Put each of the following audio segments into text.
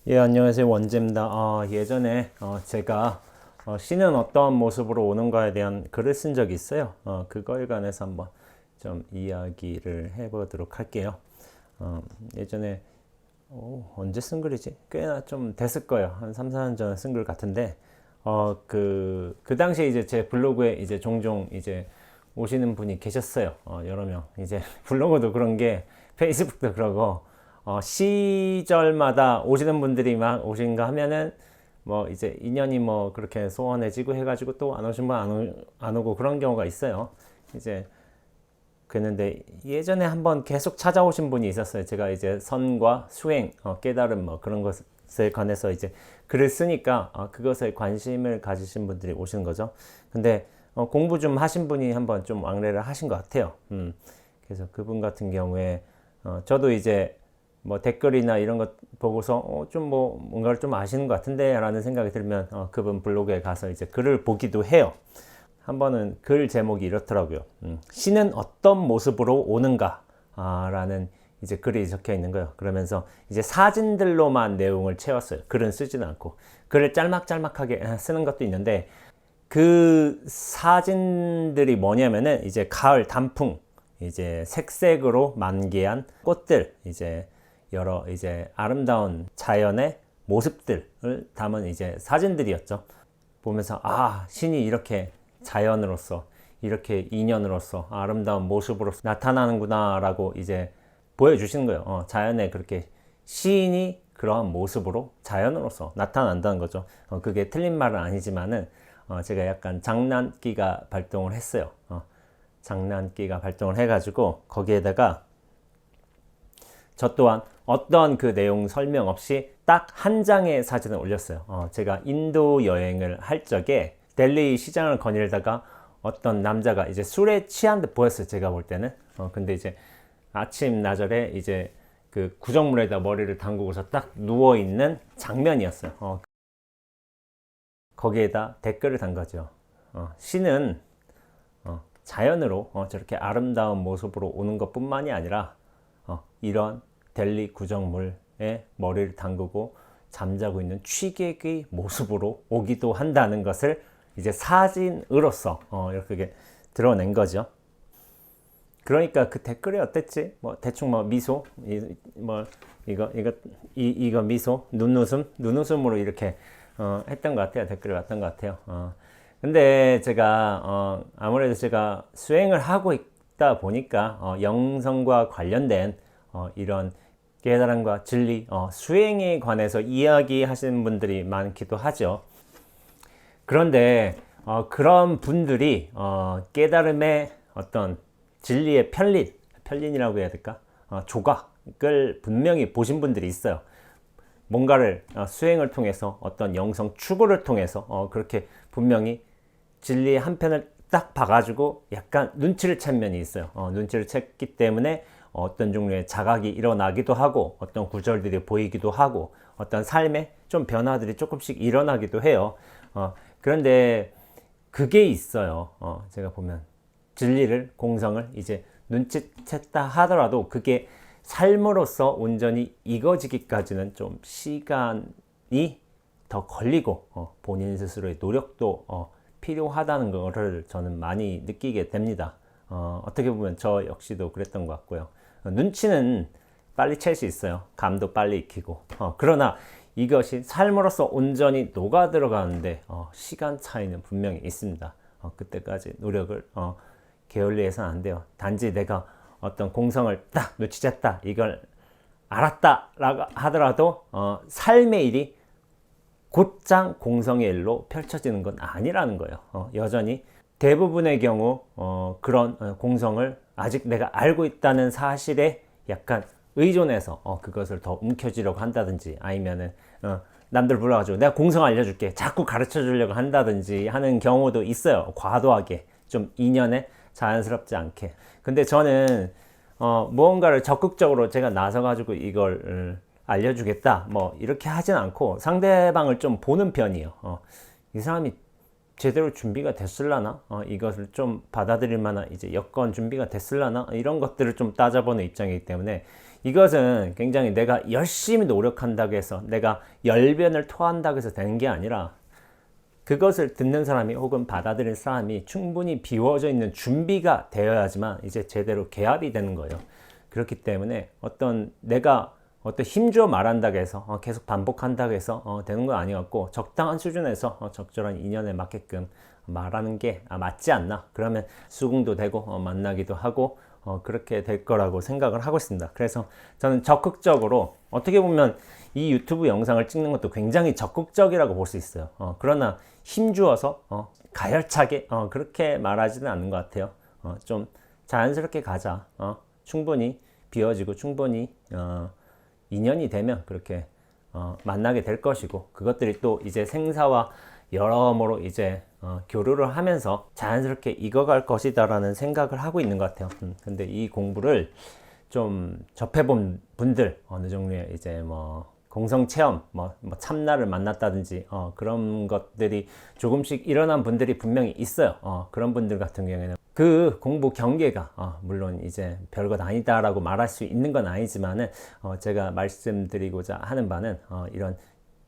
예, 안녕하세요. 원재입니다. 예전에 제가 신은 어떤 모습으로 오는가에 대한 글을 쓴 적이 있어요. 그거에 관해서 한번 좀 이야기를 해보도록 할게요. 예전에 언제 쓴 글이지? 꽤나 좀 됐을 거예요. 한 3, 4년 전에 쓴 글 같은데 그 당시에 이제 제 블로그에 이제 종종 이제 오시는 분이 계셨어요. 여러 명. 이제 블로그도 그런 게 페이스북도 그러고 시절마다 오시는 분들이 막 오신가 하면은 뭐 이제 인연이 뭐 그렇게 소원해지고 해가지고 또 안 오신 분 안 오고 그런 경우가 있어요. 이제 그랬는데 예전에 한번 계속 찾아오신 분이 있었어요. 제가 이제 선과 수행, 깨달음 뭐 그런 것에 관해서 이제 글을 쓰니까 그것에 관심을 가지신 분들이 오시는 거죠. 근데 공부 좀 하신 분이 한번 좀 왕래를 하신 것 같아요. 그래서 그분 같은 경우에 저도 이제 뭐 댓글이나 이런 것 보고서 좀 뭐 뭔가를 좀 아시는 것 같은데 라는 생각이 들면 그분 블로그에 가서 이제 글을 보기도 해요. 한 번은 글 제목이 이렇더라고요. 신은 어떤 모습으로 오는가? 라는 이제 글이 적혀 있는 거예요. 그러면서 이제 사진들로만 내용을 채웠어요. 글은 쓰지는 않고. 글을 짤막짤막하게 쓰는 것도 있는데 그 사진들이 뭐냐면은 이제 가을 단풍, 이제 색색으로 만개한 꽃들, 이제 여러 이제 아름다운 자연의 모습들을 담은 이제 사진들이었죠. 보면서 신이 이렇게 자연으로서 이렇게 인연으로서 아름다운 모습으로 나타나는구나라고 이제 보여주시는 거예요. 자연에 그렇게 시인이 그러한 모습으로 자연으로서 나타난다는 거죠. 그게 틀린 말은 아니지만은 제가 약간 장난기가 발동을 했어요. 장난기가 발동을 해가지고 거기에다가 저 또한 어떤 그 내용 설명 없이 딱 한 장의 사진을 올렸어요. 제가 인도 여행을 할 적에 델리 시장을 거닐다가 어떤 남자가 이제 술에 취한 듯 보였어요. 제가 볼 때는. 근데 이제 아침 나절에 이제 그 구정물에다 머리를 담그고서 딱 누워 있는 장면이었어요. 거기에다 댓글을 단 거죠. 신은 자연으로 저렇게 아름다운 모습으로 오는 것뿐만이 아니라 이런 델리 구정물에 머리를 담그고 잠자고 있는 취객의 모습으로 오기도 한다는 것을 이제 사진으로서 이렇게 드러낸 거죠. 그러니까 그 댓글이 어땠지? 뭐 대충 뭐 미소, 뭐 이거 미소, 눈웃음으로 이렇게 했던 것 같아요. 댓글을 왔던 것 같아요. 근데 제가 아무래도 제가 수행을 하고 있다 보니까 영성과 관련된 이런 깨달음과 진리, 수행에 관해서 이야기하시는 분들이 많기도 하죠. 그런데 그런 분들이 깨달음의 어떤 진리의 편린이라고 해야 될까? 조각을 분명히 보신 분들이 있어요. 뭔가를 수행을 통해서 어떤 영성 추구를 통해서 그렇게 분명히 진리의 한 편을 딱 봐가지고 약간 눈치를 챈 면이 있어요. 눈치를 챘기 때문에 어떤 종류의 자각이 일어나기도 하고 어떤 구절들이 보이기도 하고 어떤 삶의 좀 변화들이 조금씩 일어나기도 해요. 그런데 그게 있어요. 제가 보면 진리를 공성을 이제 눈치챘다 하더라도 그게 삶으로서 온전히 익어지기까지는 좀 시간이 더 걸리고 본인 스스로의 노력도 필요하다는 것을 저는 많이 느끼게 됩니다. 어떻게 보면 저 역시도 그랬던 것 같고요. 눈치는 빨리 챌 수 있어요. 감도 빨리 익히고. 그러나 이것이 삶으로서 온전히 녹아 들어가는데 시간 차이는 분명히 있습니다. 그때까지 노력을 게을리해서는 안 돼요. 단지 내가 어떤 공성을 딱 눈치챘다, 이걸 알았다라고 하더라도 삶의 일이 곧장 공성의 일로 펼쳐지는 건 아니라는 거예요. 여전히 대부분의 경우 그런 공성을 아직 내가 알고 있다는 사실에 약간 의존해서 그것을 더 움켜쥐려고 한다든지 아니면은 남들 불러가지고 내가 공성 알려줄게 자꾸 가르쳐 주려고 한다든지 하는 경우도 있어요. 과도하게 좀 인연에 자연스럽지 않게. 근데 저는 무언가를 적극적으로 제가 나서가지고 이걸 알려주겠다 뭐 이렇게 하진 않고 상대방을 좀 보는 편이에요. 이 사람이 제대로 준비가 됐을라나, 이것을 좀 받아들일 만한 이제 여건 준비가 됐을라나 이런 것들을 좀 따져보는 입장이기 때문에 이것은 굉장히 내가 열심히 노력한다고 해서 내가 열변을 토한다고 해서 되는 게 아니라 그것을 듣는 사람이 혹은 받아들일 사람이 충분히 비워져 있는 준비가 되어야지만 이제 제대로 개합이 되는 거예요. 그렇기 때문에 내가 힘주어 말한다고 해서 계속 반복한다고 해서 되는 건 아니었고, 적당한 수준에서 적절한 인연에 맞게끔 말하는 게 맞지 않나. 그러면 수긍도 되고 만나기도 하고 그렇게 될 거라고 생각을 하고 있습니다. 그래서 저는 적극적으로, 어떻게 보면 이 유튜브 영상을 찍는 것도 굉장히 적극적이라고 볼 수 있어요. 그러나 힘주어서 가열차게 그렇게 말하지는 않는 것 같아요. 좀 자연스럽게 가자. 충분히 비워지고 충분히 인연이 되면 그렇게 만나게 될 것이고, 그것들이 또 이제 생사와 여러모로 이제 교류를 하면서 자연스럽게 익어갈 것이다라는 생각을 하고 있는 것 같아요. 근데 이 공부를 좀 접해본 분들, 어느 종류의 이제 공성 체험, 참나를 만났다든지 그런 것들이 조금씩 일어난 분들이 분명히 있어요. 그런 분들 같은 경우에는 그 공부 경계가 물론 이제 별것 아니다라고 말할 수 있는 건 아니지만은 제가 말씀드리고자 하는 바는 이런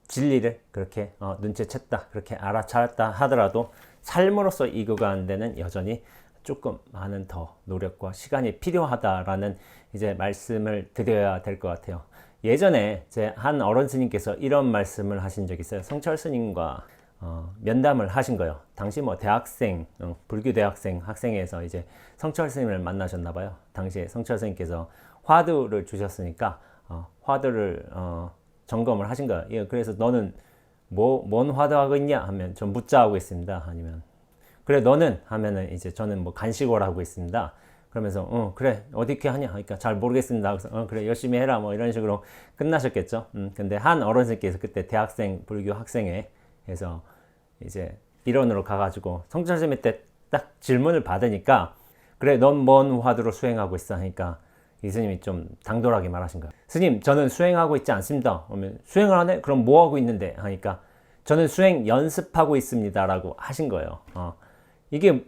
진리를 그렇게 눈치챘다, 그렇게 알아차렸다 하더라도 삶으로서 이거가 안 되는 여전히 조금 많은 더 노력과 시간이 필요하다라는 이제 말씀을 드려야 될 것 같아요. 예전에 제 한 어른 스님께서 이런 말씀을 하신 적이 있어요. 성철 스님과 면담을 하신 거예요. 당시 대학생, 불교 대학생 학생회에서 이제 성철 스님을 만나셨나 봐요. 당시에 성철 스님께서 화두를 주셨으니까 화두를 점검을 하신 거예요. 예, 그래서 너는 뭔 화두하고 있냐 하면 전 묻자하고 있습니다. 아니면 그래 너는 하면은 이제 저는 간식을 하고 있습니다. 그러면서 그래 어떻게 하냐 그러니까 잘 모르겠습니다. 그래서 그래 열심히 해라 이런 식으로 끝나셨겠죠. 근데 한 어른께서 그때 대학생 불교 학생회에서 이제 일원으로 가가지고 성철 스님 때 딱 질문을 받으니까 그래 넌 뭔 화두로 수행하고 있어 하니까 이 스님이 좀 당돌하게 말하신 거예요. 스님 저는 수행하고 있지 않습니다. 그러면 수행을 하네? 그럼 뭐 하고 있는데? 하니까 저는 수행 연습하고 있습니다 라고 하신 거예요. 이게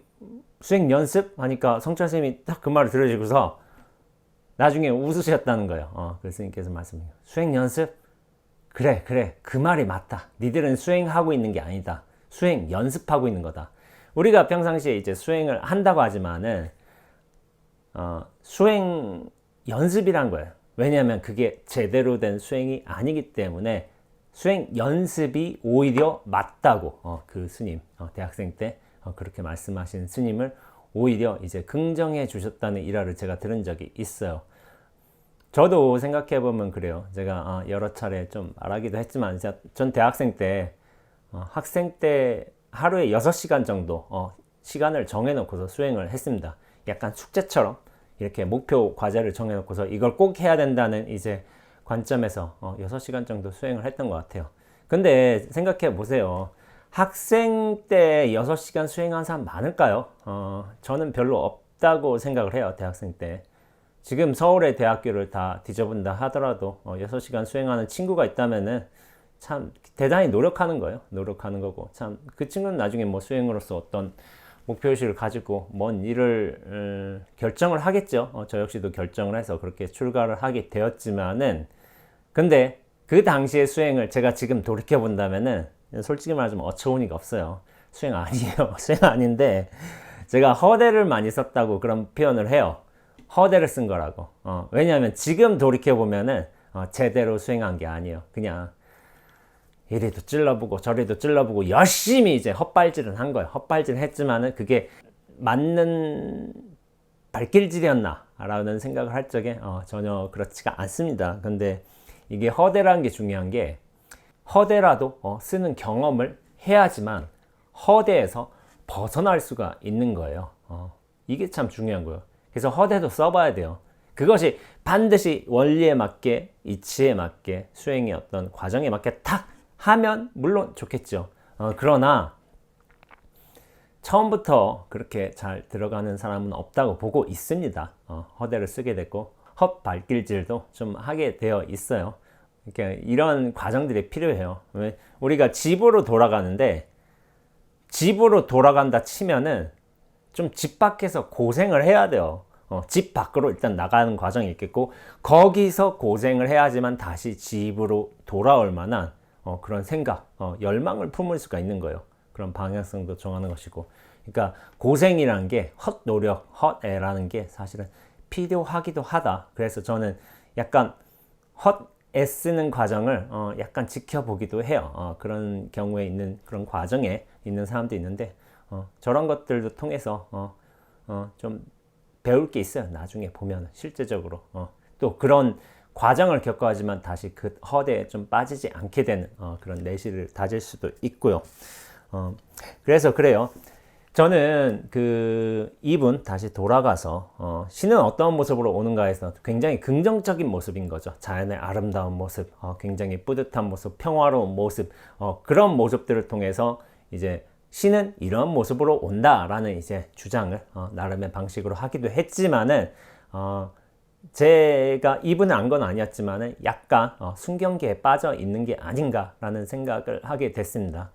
수행 연습? 하니까 성철 스님이 딱 그 말을 들으시고서 나중에 웃으셨다는 거예요. 그 스님께서 말씀해요. 수행 연습? 그래 그 말이 맞다. 니들은 수행하고 있는 게 아니다. 수행 연습하고 있는 거다. 우리가 평상시에 이제 수행을 한다고 하지만은 수행 연습이란 거예요. 왜냐하면 그게 제대로 된 수행이 아니기 때문에 수행 연습이 오히려 맞다고 그 스님 대학생 때 그렇게 말씀하신 스님을 오히려 이제 긍정해 주셨다는 일화를 제가 들은 적이 있어요. 저도 생각해 보면 그래요. 제가 여러 차례 좀 말하기도 했지만 전 대학생 때 학생 때 하루에 6시간 정도 시간을 정해놓고서 수행을 했습니다. 약간 숙제처럼 이렇게 목표 과제를 정해놓고서 이걸 꼭 해야 된다는 이제 관점에서 6시간 정도 수행을 했던 것 같아요. 근데 생각해 보세요. 학생 때 6시간 수행한 사람 많을까요? 저는 별로 없다고 생각을 해요. 대학생 때. 지금 서울의 대학교를 다 뒤져본다 하더라도 6시간 수행하는 친구가 있다면은 참 대단히 노력하는 거예요. 노력하는 거고 참 그 친구는 나중에 수행으로서 어떤 목표의식을 가지고 뭔 일을 결정을 하겠죠. 저 역시도 결정을 해서 그렇게 출가를 하게 되었지만은 근데 그 당시의 수행을 제가 지금 돌이켜 본다면은 솔직히 말하자면 어처구니가 없어요. 수행 아니에요. 수행 아닌데 제가 허대를 많이 썼다고 그런 표현을 해요. 허대를 쓴 거라고. 왜냐하면 지금 돌이켜 보면은 제대로 수행한 게 아니에요. 그냥 이리도 찔러보고 저리도 찔러보고 열심히 이제 헛발질은 한 거예요. 헛발질 했지만은 그게 맞는 발길질이었나 라는 생각을 할 적에 전혀 그렇지가 않습니다. 근데 이게 허대라는 게 중요한 게 허대라도 쓰는 경험을 해야지만 허대에서 벗어날 수가 있는 거예요. 이게 참 중요한 거예요. 그래서 허대도 써봐야 돼요. 그것이 반드시 원리에 맞게 이치에 맞게 수행의 어떤 과정에 맞게 탁 하면 물론 좋겠죠. 그러나 처음부터 그렇게 잘 들어가는 사람은 없다고 보고 있습니다. 허대를 쓰게 됐고 헛발길질도 좀 하게 되어 있어요. 그러니까 이런 과정들이 필요해요. 우리가 집으로 돌아가는데 집으로 돌아간다 치면은 좀 집 밖에서 고생을 해야 돼요. 집 밖으로 일단 나가는 과정이 있겠고, 거기서 고생을 해야지만 다시 집으로 돌아올 만한 그런 생각, 열망을 품을 수가 있는 거예요. 그런 방향성도 정하는 것이고. 그러니까 고생이라는 게, 헛노력, 헛애라는 게 사실은 필요하기도 하다. 그래서 저는 약간 헛애쓰는 과정을 약간 지켜보기도 해요. 그런 경우에 있는, 그런 과정에 있는 사람도 있는데, 저런 것들도 통해서 좀 배울 게 있어요. 나중에 보면 실제적으로 또 그런 과정을 겪어야지만 다시 그 헛에 좀 빠지지 않게 되는 그런 내실을 다질 수도 있고요. 그래서 그래요. 저는 그 이분 다시 돌아가서 신은 어떤 모습으로 오는가 해서 굉장히 긍정적인 모습인 거죠. 자연의 아름다운 모습, 굉장히 뿌듯한 모습, 평화로운 모습, 그런 모습들을 통해서 이제 신은 이런 모습으로 온다라는 이제 주장을 나름의 방식으로 하기도 했지만은 제가 이분을 안 건 아니었지만은 약간 순경계에 빠져 있는 게 아닌가라는 생각을 하게 됐습니다.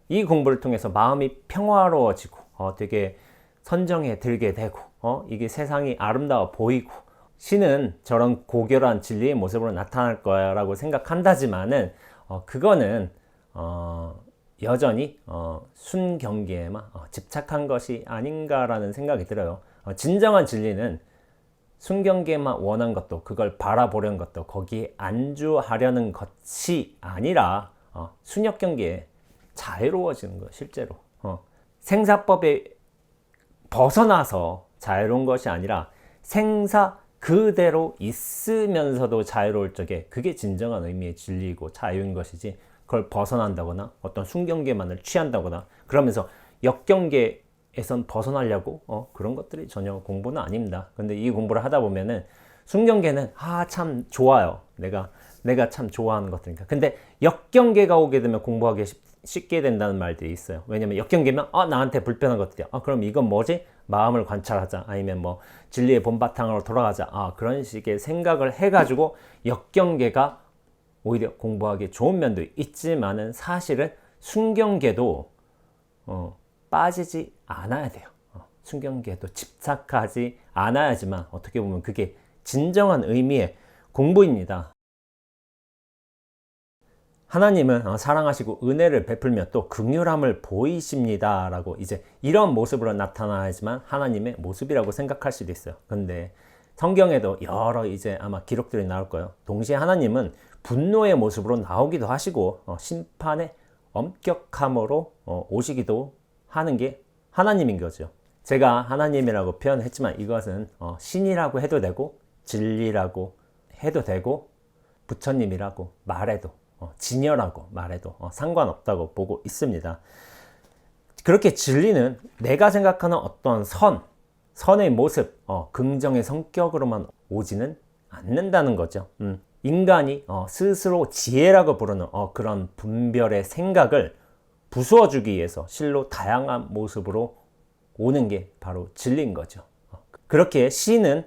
이 공부를 통해서 마음이 평화로워지고 되게 선정에 들게 되고 이게 세상이 아름다워 보이고 신은 저런 고결한 진리의 모습으로 나타날 거야 라고 생각한다지만은 그거는 여전히 순경계에만 집착한 것이 아닌가라는 생각이 들어요. 진정한 진리는 순경계만 원한 것도, 그걸 바라보려는 것도, 거기에 안주하려는 것이 아니라 순역경계에 자유로워지는 거예요. 실제로 생사법에 벗어나서 자유로운 것이 아니라 생사 그대로 있으면서도 자유로울 적에, 그게 진정한 의미의 진리이고 자유인 것이지, 그걸 벗어난다거나 어떤 순경계만을 취한다거나 그러면서 역경계에선 벗어나려고 그런 것들이 전혀 공부는 아닙니다. 근데 이 공부를 하다 보면은 순경계는 참 좋아요. 내가 참 좋아하는 것들이니까. 근데 역경계가 오게 되면 공부하기 쉽게 된다는 말들이 있어요. 왜냐면 역경계면 나한테 불편한 것들이야. 그럼 이건 뭐지? 마음을 관찰하자. 아니면 뭐 진리의 본바탕으로 돌아가자. 그런 식의 생각을 해가지고 역경계가 오히려 공부하기 좋은 면도 있지만은 사실은 순경계도 빠지지 않아야 돼요. 순경계도 집착하지 않아야지만 어떻게 보면 그게 진정한 의미의 공부입니다. 하나님은 사랑하시고 은혜를 베풀며 또 긍휼함을 보이십니다 라고 이제 이런 모습으로 나타나야지만 하나님의 모습이라고 생각할 수도 있어요. 근데 성경에도 여러 이제 아마 기록들이 나올 거예요. 동시에 하나님은 분노의 모습으로 나오기도 하시고 심판의 엄격함으로 오시기도 하는 게 하나님인 거죠. 제가 하나님이라고 표현했지만 이것은 신이라고 해도 되고 진리라고 해도 되고 부처님이라고 말해도 진여라고 말해도 상관없다고 보고 있습니다. 그렇게 진리는 내가 생각하는 어떤 선의 모습, 긍정의 성격으로만 오지는 않는다는 거죠. 인간이 스스로 지혜라고 부르는 그런 분별의 생각을 부수어주기 위해서 실로 다양한 모습으로 오는 게 바로 진리인 거죠. 그렇게 신은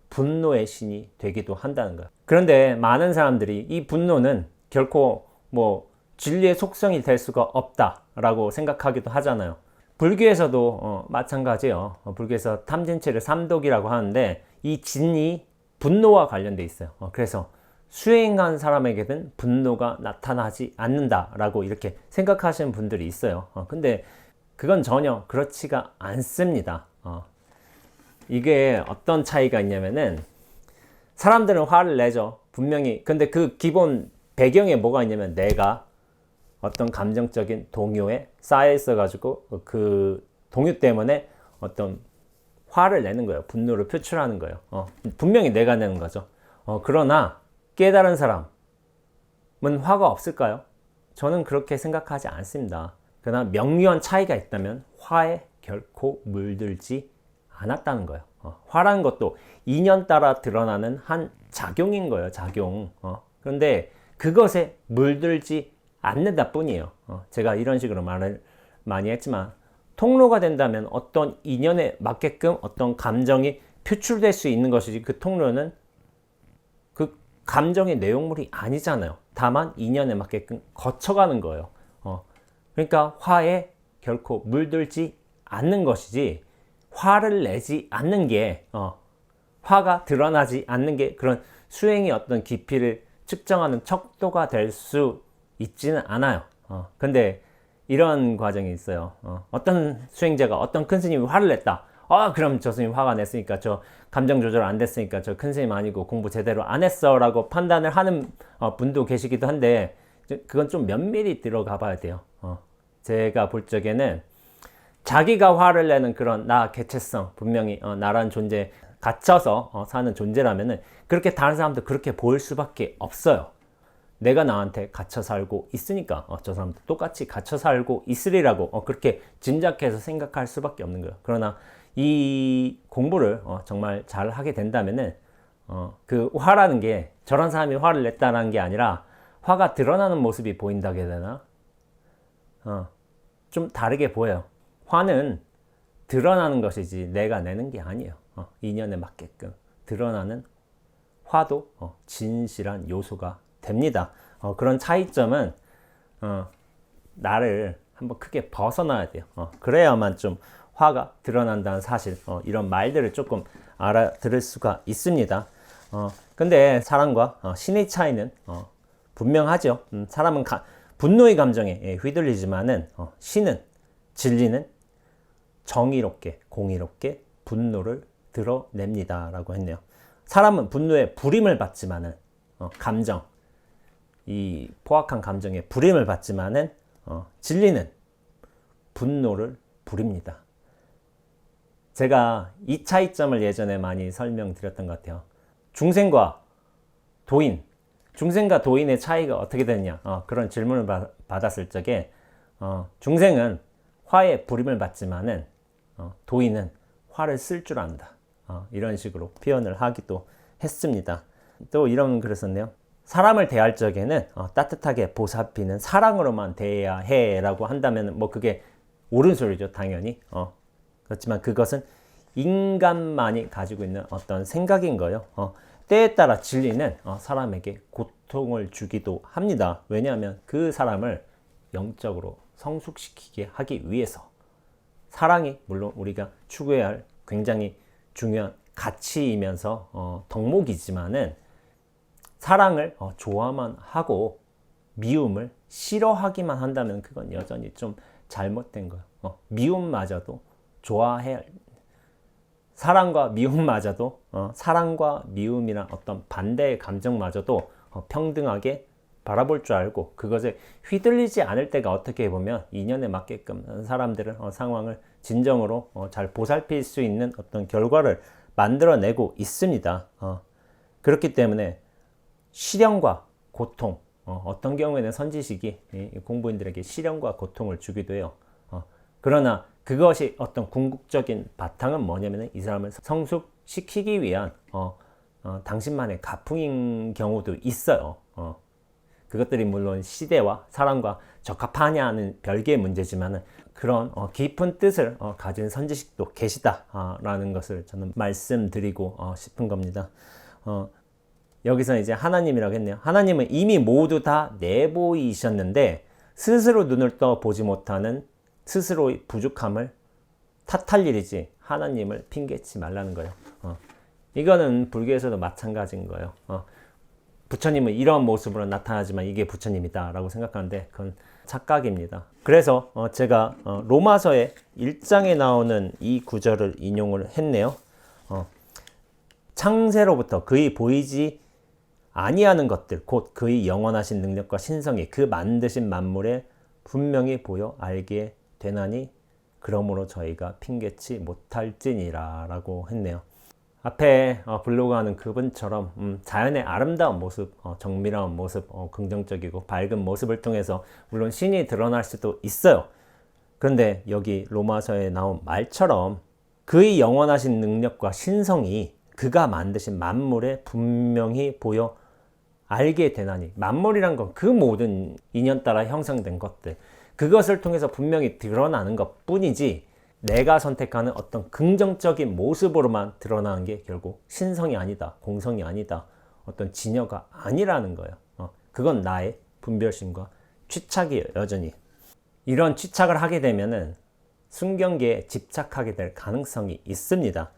분노의 신이 되기도 한다는 거예요. 그런데 많은 사람들이 이 분노는 결코 뭐 진리의 속성이 될 수가 없다라고 생각하기도 하잖아요. 불교에서도 마찬가지예요. 불교에서 탐진치를 삼독이라고 하는데 이 진이 분노와 관련돼 있어요. 그래서 수행한 사람에게는 분노가 나타나지 않는다라고 이렇게 생각하시는 분들이 있어요. 근데 그건 전혀 그렇지가 않습니다. 이게 어떤 차이가 있냐면은 사람들은 화를 내죠. 분명히. 근데 그 기본 배경에 뭐가 있냐면 내가 어떤 감정적인 동요에 쌓여 있어가지고 그 동요 때문에 어떤 화를 내는 거예요. 분노를 표출하는 거예요. 분명히 내가 내는 거죠. 그러나 깨달은 사람은 화가 없을까요? 저는 그렇게 생각하지 않습니다. 그러나 명료한 차이가 있다면 화에 결코 물들지 않았다는 거예요. 화라는 것도 인연 따라 드러나는 한 작용인 거예요. 작용. 그런데 그것에 물들지 않는다 뿐이에요. 제가 이런 식으로 말을 많이 했지만 통로가 된다면 어떤 인연에 맞게끔 어떤 감정이 표출될 수 있는 것이지 그 통로는 그 감정의 내용물이 아니잖아요. 다만 인연에 맞게끔 거쳐가는 거예요. 그러니까 화에 결코 물들지 않는 것이지 화를 내지 않는 게 화가 드러나지 않는 게 그런 수행의 어떤 깊이를 측정하는 척도가 될 수 있지는 않아요. 근데 이런 과정이 있어요. 어떤 수행자가 어떤 큰 스님이 화를 냈다. 그럼 저 스님 화가 냈으니까 저 감정 조절 안 됐으니까 저 큰 스님 아니고 공부 제대로 안 했어 라고 판단을 하는 분도 계시기도 한데 그건 좀 면밀히 들어가 봐야 돼요. 제가 볼 적에는 자기가 화를 내는 그런 나 개체성, 분명히 나란 존재 갇혀서 사는 존재라면은 그렇게 다른 사람도 그렇게 보일 수밖에 없어요. 내가 나한테 갇혀 살고 있으니까 저 사람도 똑같이 갇혀 살고 있으리라고 그렇게 짐작해서 생각할 수밖에 없는 거예요. 그러나 이 공부를 정말 잘 하게 된다면은 그 화라는 게 저런 사람이 화를 냈다는 게 아니라 화가 드러나는 모습이 보인다고 해야 되나? 좀 다르게 보여요. 화는 드러나는 것이지 내가 내는 게 아니에요. 인연에 맞게끔 드러나는 화도 진실한 요소가 됩니다. 그런 차이점은 나를 한번 크게 벗어나야 돼요. 그래야만 좀 화가 드러난다는 사실, 이런 말들을 조금 알아들을 수가 있습니다. 근데 사랑과 신의 차이는 분명하죠. 사람은 분노의 감정에 휘둘리지만은 신은, 진리는 정의롭게 공의롭게 분노를 드러냅니다 라고 했네요. 사람은 분노에 불임을 받지만은 감정, 이 포악한 감정에 불임을 받지만은 진리는 분노를 부립니다. 제가 이 차이점을 예전에 많이 설명드렸던 것 같아요. 중생과 도인, 중생과 도인의 차이가 어떻게 되느냐, 그런 질문을 받았을 적에 중생은 화에 불임을 받지만은 도인은 화를 쓸 줄 안다. 이런 식으로 표현을 하기도 했습니다. 또 이런 글을 썼네요. 사람을 대할 적에는 따뜻하게 보살피는 사랑으로만 대해야 해 라고 한다면 뭐 그게 옳은 소리죠, 당연히. 그렇지만 그것은 인간만이 가지고 있는 어떤 생각인 거예요. 때에 따라 진리는 사람에게 고통을 주기도 합니다. 왜냐하면 그 사람을 영적으로 성숙시키게 하기 위해서. 사랑이 물론 우리가 추구해야 할 굉장히 중요한 가치이면서 덕목이지만은 사랑을 좋아만 하고 미움을 싫어하기만 한다면 그건 여전히 좀 잘못된 거예요. 미움마저도 좋아해야 할, 사랑과 미움마저도 사랑과 미움이란 어떤 반대의 감정마저도 평등하게 바라볼 줄 알고 그것에 휘둘리지 않을 때가 어떻게 보면 인연에 맞게끔 사람들은 상황을 진정으로 잘 보살필 수 있는 어떤 결과를 만들어내고 있습니다. 그렇기 때문에 시련과 고통, 어떤 경우에는 선지식이 공부인들에게 시련과 고통을 주기도 해요. 그러나 그것이 어떤 궁극적인 바탕은 뭐냐면 이 사람을 성숙시키기 위한 당신만의 가풍인 경우도 있어요. 그것들이 물론 시대와 사람과 적합하냐는 별개의 문제지만 그런 깊은 뜻을 가진 선지식도 계시다라는 것을 저는 말씀드리고 싶은 겁니다. 여기서 이제 하나님이라고 했네요. 하나님은 이미 모두 다 내보이셨는데 스스로 눈을 떠 보지 못하는 스스로의 부족함을 탓할 일이지 하나님을 핑계치 말라는 거예요. 이거는 불교에서도 마찬가지인 거예요. 부처님은 이런 모습으로 나타나지만 이게 부처님이다 라고 생각하는데 그건 착각입니다. 그래서 제가 로마서의 1장에 나오는 이 구절을 인용을 했네요. 창세로부터 그의 보이지 아니하는 것들 곧 그의 영원하신 능력과 신성이 그 만드신 만물에 분명히 보여 알게 되나니 그러므로 저희가 핑계치 못할지니라 라고 했네요. 앞에 블로그하는 그분처럼 자연의 아름다운 모습, 정밀한 모습, 긍정적이고 밝은 모습을 통해서 물론 신이 드러날 수도 있어요. 그런데 여기 로마서에 나온 말처럼 그의 영원하신 능력과 신성이 그가 만드신 만물에 분명히 보여 알게 되나니, 만물이란 건 그 모든 인연 따라 형성된 것들, 그것을 통해서 분명히 드러나는 것 뿐이지 내가 선택하는 어떤 긍정적인 모습으로만 드러나는 게 결국 신성이 아니다, 공성이 아니다, 어떤 진여가 아니라는 거예요. 그건 나의 분별심과 취착이에요, 여전히. 이런 취착을 하게 되면은 순경계에 집착하게 될 가능성이 있습니다.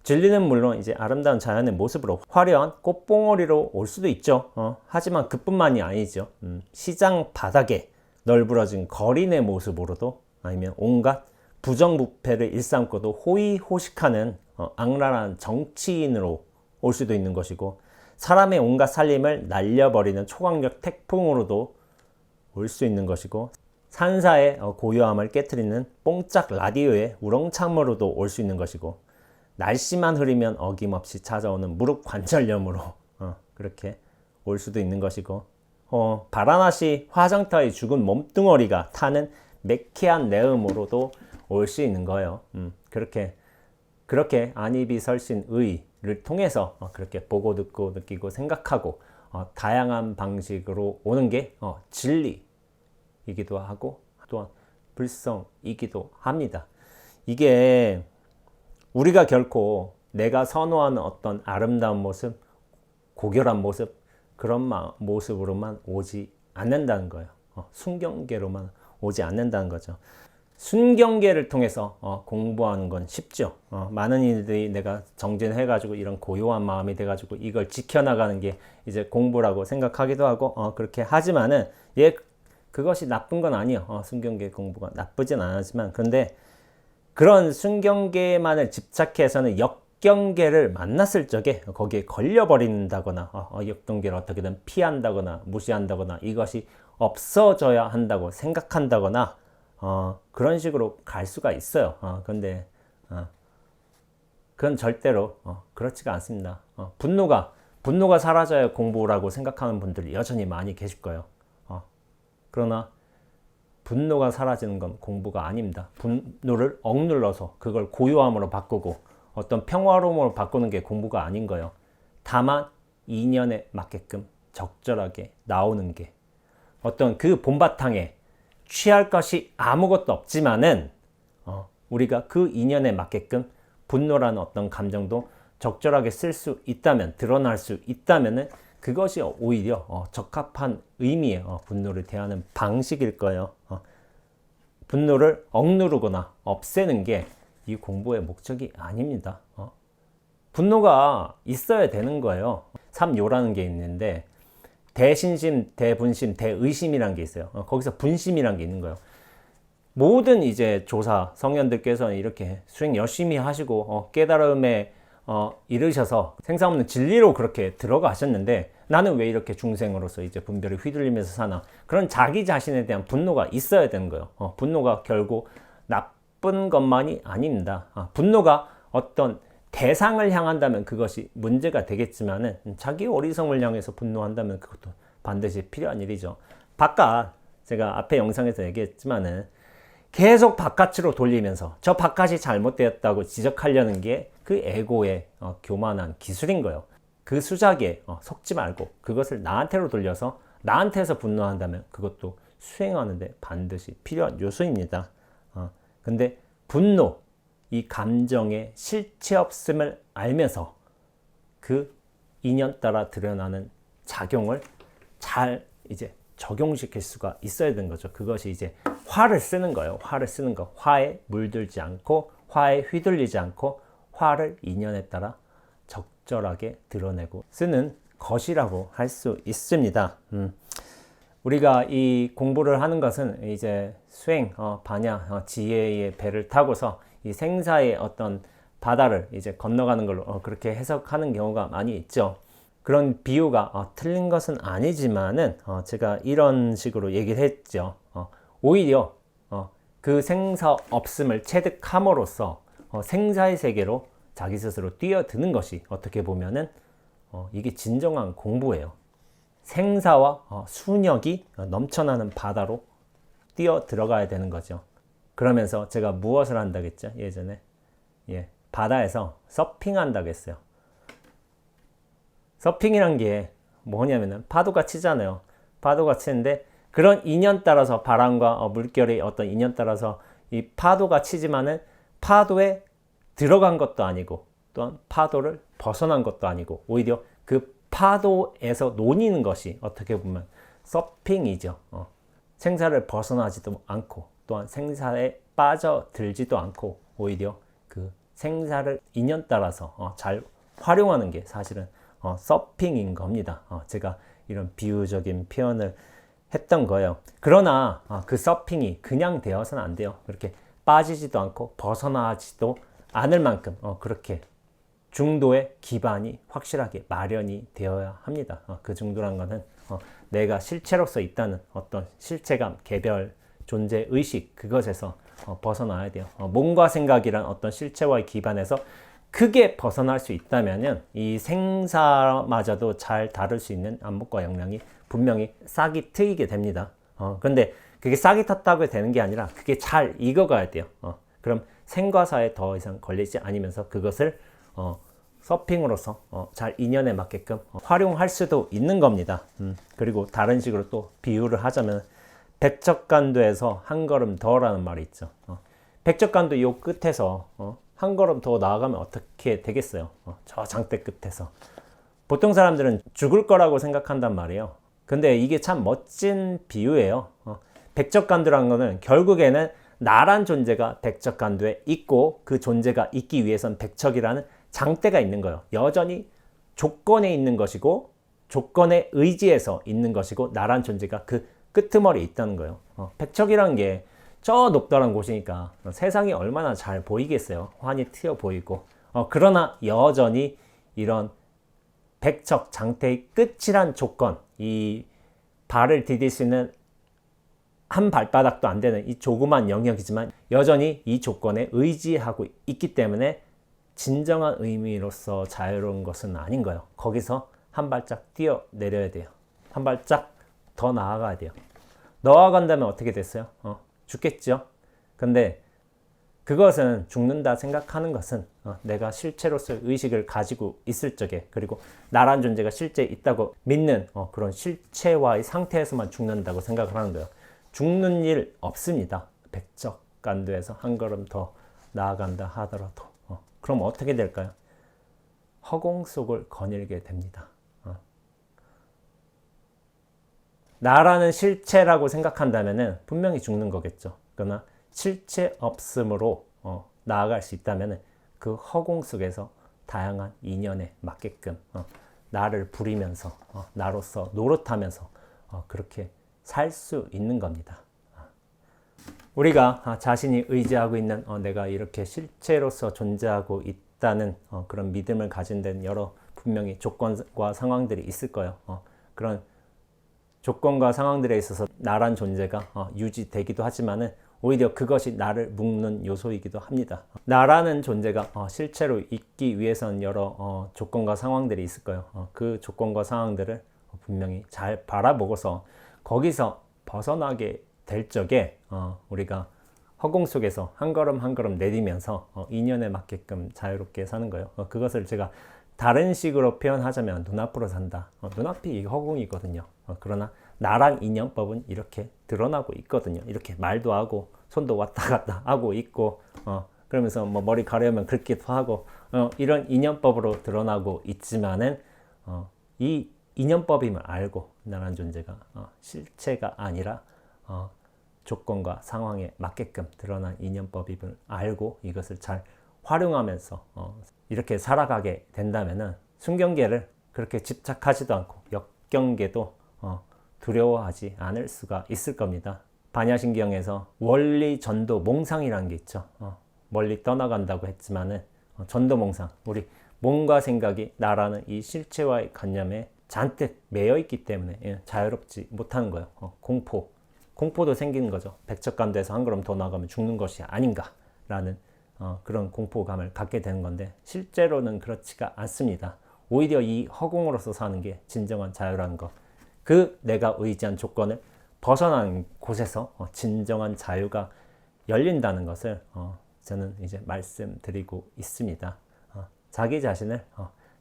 진리는 물론 이제 아름다운 자연의 모습으로 화려한 꽃봉오리로 올 수도 있죠. 하지만 그뿐만이 아니죠. 시장 바닥에 널브러진 거린의 모습으로도, 아니면 온갖 부정부패를 일삼고도 호의호식하는 악랄한 정치인으로 올 수도 있는 것이고, 사람의 온갖 살림을 날려버리는 초강력 태풍으로도 올 수 있는 것이고, 산사의 고요함을 깨트리는 뽕짝 라디오의 우렁창으로도 올 수 있는 것이고, 날씨만 흐리면 어김없이 찾아오는 무릎 관절염으로 그렇게 올 수도 있는 것이고, 바라나시 화장터의 죽은 몸뚱어리가 타는 매캐한 내음으로도 올 수 있는 거예요. 그렇게 안이비설신의를 통해서 그렇게 보고 듣고 느끼고 생각하고 다양한 방식으로 오는 게 진리이기도 하고, 또한 불성이기도 합니다. 이게 우리가 결코 내가 선호하는 어떤 아름다운 모습, 고결한 모습, 그런 모습으로만 오지 않는다는 거예요. 순경계로만 오지 않는다는 거죠. 순경계를 통해서 공부하는 건 쉽죠. 많은 이들이 내가 정진해가지고 이런 고요한 마음이 돼가지고 이걸 지켜나가는 게 이제 공부라고 생각하기도 하고, 그렇게 하지만은 그것이 나쁜 건 아니에요. 순경계 공부가 나쁘진 않았지만, 그런데 그런 순경계만을 집착해서는 역경계를 만났을 적에 거기에 걸려버린다거나, 역경계를 어떻게든 피한다거나 무시한다거나, 이것이 없어져야 한다고 생각한다거나, 그런 식으로 갈 수가 있어요. 그런데 그건 절대로 그렇지가 않습니다. 분노가 사라져야 공부라고 생각하는 분들이 여전히 많이 계실 거예요. 그러나 분노가 사라지는 건 공부가 아닙니다. 분노를 억눌러서 그걸 고요함으로 바꾸고 어떤 평화로움으로 바꾸는 게 공부가 아닌 거예요. 다만 인연에 맞게끔 적절하게 나오는 게, 어떤 그 본바탕에 취할 것이 아무것도 없지만은 우리가 그 인연에 맞게끔 분노라는 어떤 감정도 적절하게 쓸 수 있다면, 드러날 수 있다면은 그것이 오히려 적합한 의미의 분노를 대하는 방식일 거예요. 분노를 억누르거나 없애는 게 이 공부의 목적이 아닙니다. 분노가 있어야 되는 거예요. 삼요라는 게 있는데, 대신심, 대분심, 대의심이란 게 있어요. 거기서 분심이란 게 있는 거예요. 모든 이제 조사 성현들께서는 이렇게 수행 열심히 하시고 깨달음에 이르셔서 생사 없는 진리로 그렇게 들어가셨는데, 나는 왜 이렇게 중생으로서 이제 분별을 휘둘리면서 사나, 그런 자기 자신에 대한 분노가 있어야 되는 거예요. 분노가 결국 나쁜 것만이 아닙니다. 분노가 어떤 대상을 향한다면 그것이 문제가 되겠지만은, 자기 어리석음을 향해서 분노한다면 그것도 반드시 필요한 일이죠. 제가 앞에 영상에서 얘기했지만은 계속 바깥으로 돌리면서 저 바깥이 잘못되었다고 지적하려는 게 그 에고의 교만한 기술인 거예요. 그 수작에 속지 말고 그것을 나한테로 돌려서 나한테서 분노한다면 그것도 수행하는데 반드시 필요한 요소입니다. 근데 분노, 이 감정의 실체 없음을 알면서 그 인연 따라 드러나는 작용을 잘 이제 적용시킬 수가 있어야 되는 거죠. 그것이 이제 화를 쓰는 거예요. 화를 쓰는 거. 화에 물들지 않고, 화에 휘둘리지 않고, 화를 인연에 따라 적절하게 드러내고 쓰는 것이라고 할 수 있습니다. 우리가 이 공부를 하는 것은 이제 수행, 반야, 지혜의 배를 타고서 이 생사의 어떤 바다를 이제 건너가는 걸로 그렇게 해석하는 경우가 많이 있죠. 그런 비유가 틀린 것은 아니지만은 제가 이런 식으로 얘기를 했죠. 오히려 그 생사 없음을 체득함으로써 생사의 세계로 자기 스스로 뛰어드는 것이 어떻게 보면은 이게 진정한 공부예요. 생사와 순역이 넘쳐나는 바다로 뛰어 들어가야 되는 거죠. 그러면서 제가 무엇을 한다고 했죠? 예전에 바다에서 서핑한다고 했어요. 서핑이란 게 뭐냐면은 파도가 치잖아요. 파도가 치는데 그런 인연 따라서 바람과 물결의 어떤 인연 따라서 이 파도가 치지만은 파도에 들어간 것도 아니고 또한 파도를 벗어난 것도 아니고 오히려 그 파도에서 논이는 것이 어떻게 보면 서핑이죠. 생사를 벗어나지도 않고 또한 생사에 빠져들지도 않고 오히려 그 생사를 인연 따라서 잘 활용하는 게 사실은 서핑인 겁니다. 제가 이런 비유적인 표현을 했던 거예요. 그러나 그 서핑이 그냥 되어서는 안 돼요. 그렇게 빠지지도 않고 벗어나지도 않을 만큼 그렇게 중도의 기반이 확실하게 마련이 되어야 합니다. 그 중도란 거는 내가 실체로서 있다는 어떤 실체감, 개별, 존재, 의식 그것에서 벗어나야 돼요. 몸과 생각이란 어떤 실체와의 기반에서 크게 벗어날 수 있다면은 이 생사마저도 잘 다룰 수 있는 안목과 역량이 분명히 싹이 트이게 됩니다. 근데 그게 싹이 텄다고 되는 게 아니라 그게 잘 익어가야 돼요. 그럼 생과사에 더 이상 걸리지 않으면서 그것을 서핑으로서 잘 인연에 맞게끔 활용할 수도 있는 겁니다. 그리고 다른 식으로 또 비유를 하자면 백척간도에서 한 걸음 더라는 말이 있죠. 백척간도 요 끝에서 한 걸음 더 나아가면 어떻게 되겠어요? 저 장대 끝에서 보통 사람들은 죽을 거라고 생각한단 말이에요. 근데 이게 참 멋진 비유예요. 백척간도라는 거는 결국에는 나란 존재가 백척간도에 있고 그 존재가 있기 위해선 백척이라는 장대가 있는 거예요. 여전히 조건에 있는 것이고 조건에 의지해서 있는 것이고 나란 존재가 그 끄트머리에 있다는 거예요. 백척이라는 게 저 높다란 곳이니까 세상이 얼마나 잘 보이겠어요. 환히 트여 보이고 그러나 여전히 이런 백척 장대의 끝이란 조건, 이 발을 디딜 수 있는 한 발바닥도 안 되는 이 조그만 영역이지만 여전히 이 조건에 의지하고 있기 때문에 진정한 의미로서 자유로운 것은 아닌 거예요. 거기서 한 발짝 뛰어 내려야 돼요. 한 발짝 더 나아가야 돼요. 나아간다면 어떻게 됐어요? 죽겠죠. 근데 그것은 죽는다 생각하는 것은 내가 실체로서의 의식을 가지고 있을 적에 그리고 나란 존재가 실제 있다고 믿는 그런 실체와의 상태에서만 죽는다고 생각을 하는 거예요. 죽는 일 없습니다. 백척간도에서 한 걸음 더 나아간다 하더라도 그럼 어떻게 될까요? 허공 속을 거닐게 됩니다. 나라는 실체라고 생각한다면 분명히 죽는 거겠죠. 그러나 실체 없음으로 나아갈 수 있다면 그 허공 속에서 다양한 인연에 맞게끔 나를 부리면서 나로서 노릇하면서 그렇게 살 수 있는 겁니다. 우리가 자신이 의지하고 있는 내가 이렇게 실체로서 존재하고 있다는 그런 믿음을 가진 데는 여러 분명히 조건과 상황들이 있을 거예요. 그런 조건과 상황들에 있어서 나란 존재가 유지되기도 하지만은 오히려 그것이 나를 묶는 요소이기도 합니다. 나라는 존재가 실체로 있기 위해서는 여러 조건과 상황들이 있을 거예요. 그 조건과 상황들을 분명히 잘 바라보고서 거기서 벗어나게 될 적에 우리가 허공 속에서 한 걸음 한 걸음 내디면서 인연에 맞게끔 자유롭게 사는 거예요. 그것을 제가 다른 식으로 표현하자면 눈앞으로 산다. 눈앞이 허공이거든요. 그러나 나랑 인연법은 이렇게 드러나고 있거든요. 이렇게 말도 하고 손도 왔다 갔다 하고 있고 그러면서 뭐 머리 가려면 긁기도 하고 이런 인연법으로 드러나고 있지만은 이 인연법임을 알고 나란 존재가 실체가 아니라 조건과 상황에 맞게끔 드러난 인연법임을 알고 이것을 잘 활용하면서 이렇게 살아가게 된다면은 순경계를 그렇게 집착하지도 않고 역경계도 두려워하지 않을 수가 있을 겁니다. 반야신경에서 원리 전도 몽상이라는 게 있죠. 멀리 떠나간다고 했지만은 전도몽상, 우리 몸과 생각이 나라는 이 실체와의 관념에 잔뜩 매여 있기 때문에 자유롭지 못하는 거예요. 공포도 생기는 거죠. 백척간도에서 한 걸음 더 나가면 죽는 것이 아닌가라는 그런 공포감을 갖게 되는 건데 실제로는 그렇지가 않습니다. 오히려 이 허공으로서 사는 게 진정한 자유라는 것, 그 내가 의지한 조건을 벗어나는 곳에서 진정한 자유가 열린다는 것을 저는 이제 말씀드리고 있습니다. 자기 자신을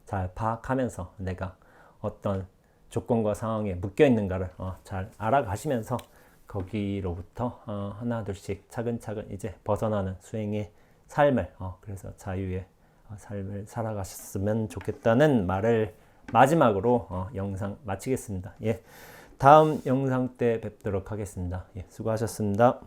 잘 파악하면서 내가 어떤 조건과 상황에 묶여 있는가를 잘 알아가시면서 거기로부터 하나 둘씩 차근차근 이제 벗어나는 수행의 삶을 그래서 자유의 삶을 살아가셨으면 좋겠다는 말을 마지막으로 영상 마치겠습니다. 예, 다음 영상 때 뵙도록 하겠습니다. 예, 수고하셨습니다.